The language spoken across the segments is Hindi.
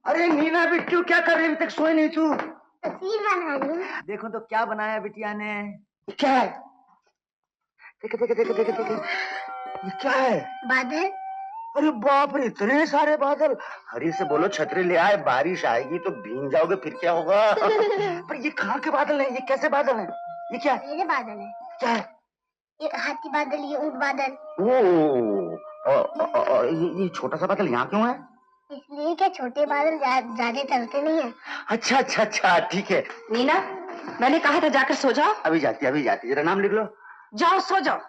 अरे नीना बिट्टू क्या कर रही है? अभी तक सोई नहीं तू? तस्वीर बना रही हूँ। देखो तो क्या बनाया बिटिया ने। क्या है? देखे देखे देखे देखे देखे, ये क्या है? बादल। अरे बाप रे, इतने सारे बादल। हरी से बोलो छतरी ले आए, बारिश आएगी तो भीग जाओगे, फिर क्या होगा? पर ये कहाँ के बादल हैं? ये कैसे बादल हैं? ये क्या है? मेरे बादल है। क्या है? ये हाथी बादल, ये ऊंट बादल। ये छोटा सा बादल यहाँ क्यों है? इसलिए क्या छोटे बादल ज्यादा चलते नहीं है। अच्छा अच्छा अच्छा, ठीक है। नीना, मैंने कहा था जाकर सो जाओ। अभी जाती जरा नाम लिख लो। जाओ सो जाओ।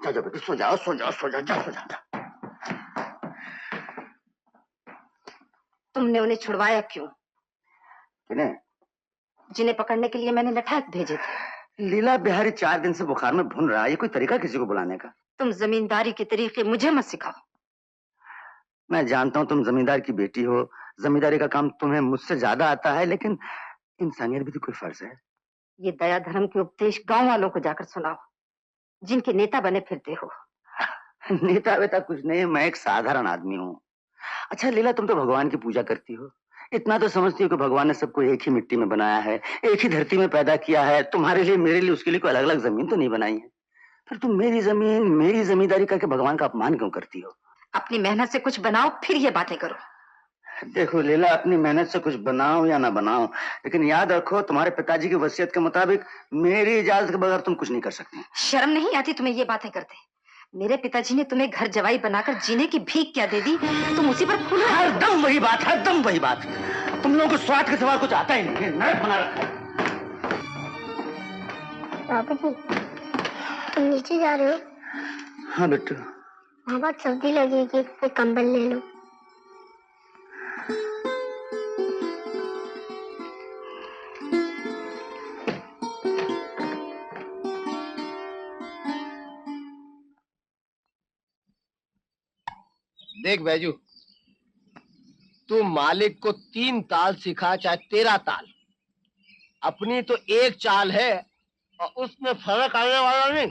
जाओ बेटी, सो जाओ सो जाओ सो जाओ, जाओ सो जाओ। तुमने उन्हें छुड़वाया क्यों? किन्हें? जिन्हें पकड़ने के लिए मैंने लठाक भेजे थे। लीला बिहारी 4 दिन से बुखार में भुन रहा है, ये कोई तरीका किसी को बुलाने का? तुम जमींदारी के तरीके मुझे मत सिखाओ। मैं जानता हूँ तुम जमींदार की बेटी हो, जमींदारी का काम तुम्हें मुझसे ज्यादा आता है, लेकिन इंसानियत भी तो कोई फर्ज है। ये दया धर्म के उपदेश गांव वालों को जाकर सुनाओ, जिनके नेता बने फिरते हो। नेता वेता कुछ नहीं, मैं एक साधारण आदमी हूँ। अच्छा लीला, तुम तो भगवान की पूजा करती हो, इतना तो समझती हो कि भगवान ने सबको एक ही मिट्टी में बनाया है, एक ही धरती में पैदा किया है। तुम्हारे लिए मेरे लिए उसके लिए कोई अलग अलग जमीन तो नहीं बनाई है। फिर तुम मेरी जमीन मेरी जमींदारी करके भगवान का अपमान क्यों करती हो? अपनी मेहनत से कुछ बनाओ, फिर ये बातें करो। देखो लीला, अपनी मेहनत से कुछ बनाओ या ना बनाओ, लेकिन याद रखो तुम्हारे पिताजी की वसीयत के मुताबिक मेरी इजाजत के बगैर तुम कुछ नहीं कर सकते। शर्म नहीं आती तुम्हें ये बातें करते? मेरे पिताजी ने तुम्हें घर जवाई बनाकर जीने की भीख क्या दे दी, तुम उसी पर फूलो। हरदम वही बात, हरदम वही बात। तुम लोगों को स्वाद के सिवा कुछ आता ही नहीं, नरक बना रखा है। बाबू जी, तुम नीचे जा रहे हो? हाँ बेटू। वहाँ बहुत सर्दी लगेगी, फिर कंबल ले लो। देख बैजू, तू मालिक को 3 ताल सिखा चाहे 13 ताल, अपनी तो एक चाल है और उसमें फर्क आने वाला नहीं।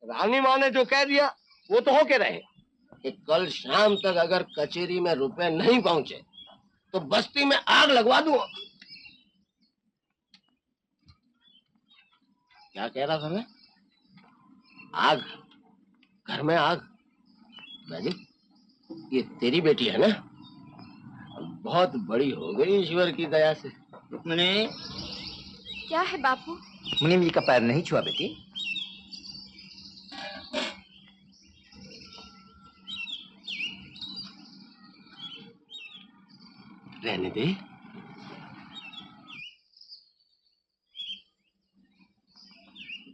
रानी माँ ने जो कह दिया वो तो होके रहे कि कल शाम तक अगर कचेरी में रुपए नहीं पहुंचे तो बस्ती में आग लगवा दूंगा। क्या कह रहा था मैं? आग? घर में आग? बैजू, ये तेरी बेटी है ना? बहुत बड़ी हो गई ईश्वर की दया से। मुनीम, क्या है बापू? मुनीम जी का पैर नहीं छुआ बेटी। रहने दे।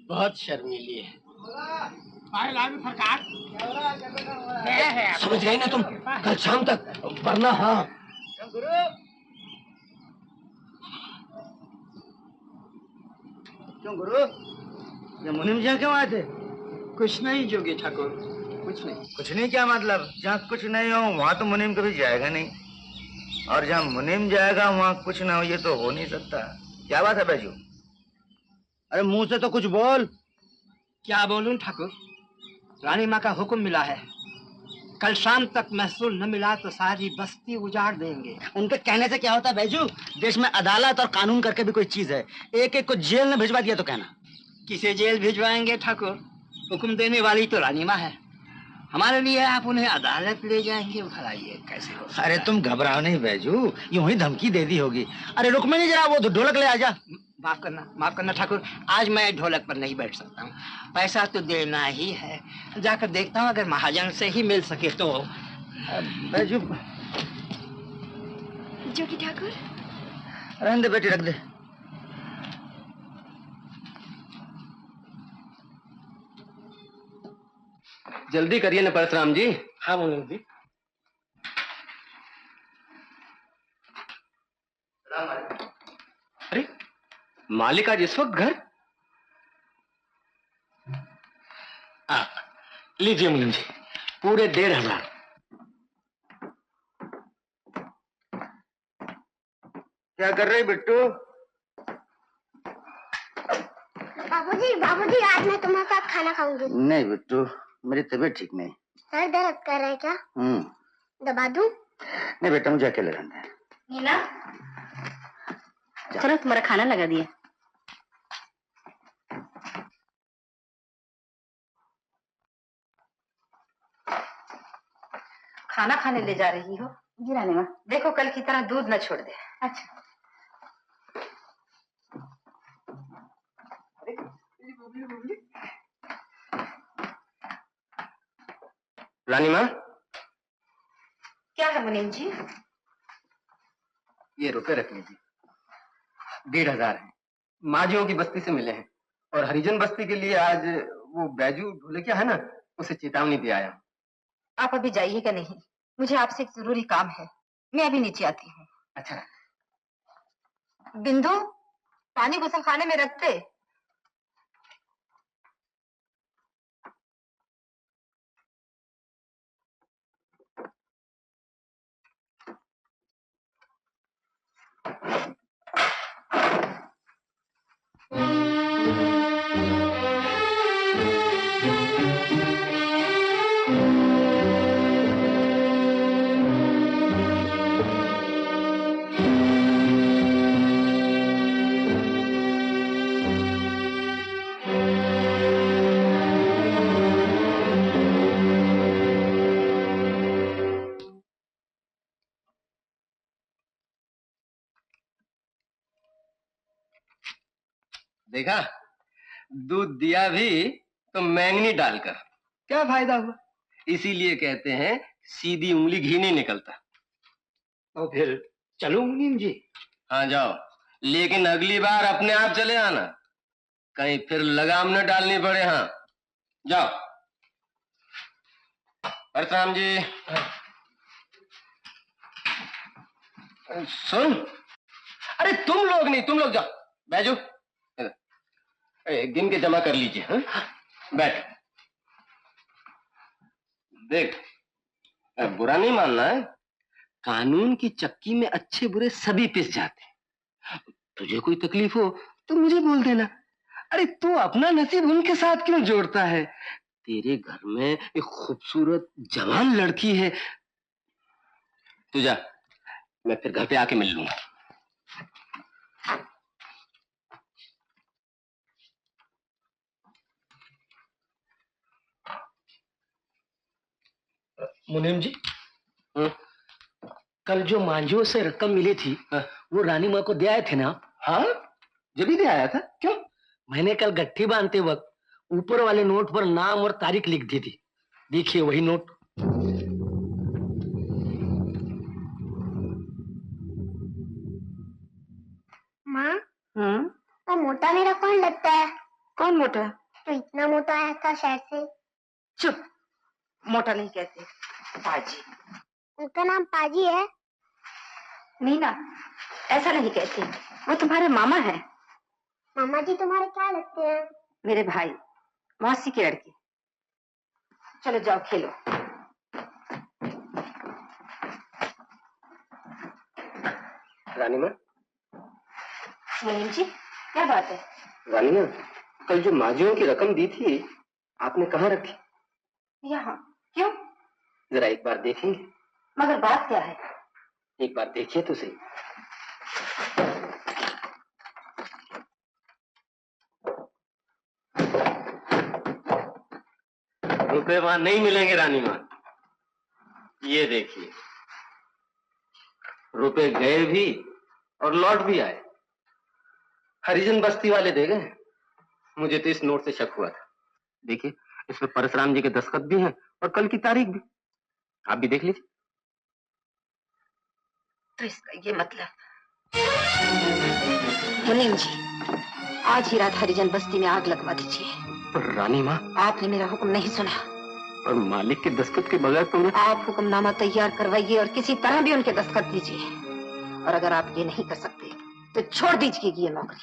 बहुत शर्मीली है। समझ गए ना तुम? कल शाम तक, वरना हाँ। क्यों गुरु, ये मुनीम जी क्यों आए थे? कुछ नहीं जोगी ठाकुर, कुछ नहीं। कुछ नहीं क्या मतलब? जहाँ कुछ नहीं हो वहाँ तो मुनीम कभी जाएगा नहीं, और जहाँ मुनीम जाएगा वहाँ कुछ ना हो, ये तो हो नहीं सकता। क्या बात है बैजू? अरे मुंह से तो कुछ बोल। क्या बोलूं ठाकुर? रानी माँ का हुक्म मिला है, कल शाम तक महसूल न मिला तो सारी बस्ती उजाड़ देंगे। उनके कहने से क्या होता है बैजू? देश में अदालत और कानून करके भी कोई चीज है, एक एक को जेल में भिजवा दिया तो कहना। किसे जेल भिजवाएंगे ठाकुर? हुक्म देने वाली तो रानी माँ है, हमारे लिए आप उन्हें अदालत ले जाएंगे? भला ये कैसे हो सकता? अरे तुम घबराओ नहीं बैजू, यूं ही धमकी दे दी होगी। अरे रुक में नहीं जरा, वो ढोलक ले आजा। माफ करना ठाकुर, आज मैं ढोलक पर नहीं बैठ सकता हूँ, पैसा तो देना ही है। जाकर देखता हूँ, अगर महाजन से ही मिल सके तो। बैजू जोगी ठाकुर, रहने दे बेटी, रख दे। जल्दी करिए ना परशुराम जी। हाँ मुनीम जी। अरे मालिक आज इस वक्त घर? लीजिए मुनीम जी, पूरे 1500। क्या कर रही बिट्टू? बाबूजी, आज मैं तुम्हारे साथ खाना खाऊंगी। नहीं बिट्टू, मेरी तबीयत ठीक नहीं। सर दर्द कर रहा है क्या? दबा दूं? नहीं बेटा, मुझे अकेले रहना है। मीना, चलो तुम्हारा खाना लगा दिया। खाना खाने ले जा रही हो? जी रानी माँ। देखो कल की तरह दूध न छोड़ दे। अच्छा। रानी माँ, क्या है मुनीम जी? ये रुपए रख लीजिए, 1,500 है। माझियों की बस्ती से मिले हैं और हरिजन बस्ती के लिए आज वो बैजू ढोलकिया है ना, उसे चेतावनी दे आया। आप अभी जाइएगा नहीं, मुझे आपसे एक जरूरी काम है। मैं अभी नीचे आती हूँ। अच्छा। बिंदु, पानी गुसल खाने में रख दे। देखा, दूध दिया भी तो मैंगनी डालकर, क्या फायदा हुआ? इसीलिए कहते हैं सीधी उंगली घी नहीं निकलता। तो फिर चलो मुनीम जी। हाँ जाओ, लेकिन अगली बार अपने आप चले आना, कहीं फिर लगाम न डालनी पड़े। हाँ जाओ। परशुराम जी, सुन, अरे तुम लोग नहीं, तुम लोग जाओ, बैजो एक दिन के जमा कर लीजिए। हाँ? बैठ। देख, बुरा नहीं मानना है, कानून की चक्की में अच्छे बुरे सभी पिस जाते हैं। तुझे कोई तकलीफ हो तो मुझे बोल देना। अरे तू अपना नसीब उनके साथ क्यों जोड़ता है? तेरे घर में एक खूबसूरत जवान लड़की है। तू जा, मैं फिर घर पे आके मिल लूंगा। मुनीम जी, कल जो मांझियों से रकम मिली थी वो रानी माँ को दे आए थे ना आप? हाँ, जब ही दे आया था। क्यों? मैंने कल गट्ठी बांधते वक्त ऊपर वाले नोट पर नाम और तारीख लिख दी थी। देखिए वही नोट। माँ, वो मोटा मेरा कौन लगता है? कौन मोटा? तो इतना मोटा आया था शहर से। चुप, मोटा नहीं कहते, पाजी। उनका नाम पाजी है? मीना, ऐसा नहीं कहते, वो तुम्हारे मामा है। मामा जी तुम्हारे क्या लगते हैं? मेरे भाई, मौसी के लड़के। चलो जाओ खेलो। रानी माँ। मुनीम जी, क्या बात है? रानी माँ, कल जो माझियों की रकम दी थी आपने कहाँ रखी? यहाँ। क्यों? जरा एक बार देखेंगे? मगर बात क्या है? एक बार देखिए तो सही। रुपए वहां नहीं मिलेंगे रानी माँ। ये देखिए, रुपए गए भी और लौट भी आए। हरिजन बस्ती वाले दे गए। मुझे तो इस नोट से शक हुआ था। देखिए, इसमें परशुराम जी के दस्तखत भी हैं और कल की तारीख भी। आप भी देख लीजिए। तो इसका ये मतलब, मुनीम जी, आज ही रात हरिजन बस्ती में आग लगवा दीजिए। पर रानी माँ, आपने मेरा हुक्म नहीं सुना। और मालिक के दस्तखत के बगैर तो आप हुक्मनामा तैयार करवाइए और किसी तरह भी उनके दस्तखत दीजिए। और अगर आप ये नहीं कर सकते तो छोड़ दीजिए ये नौकरी।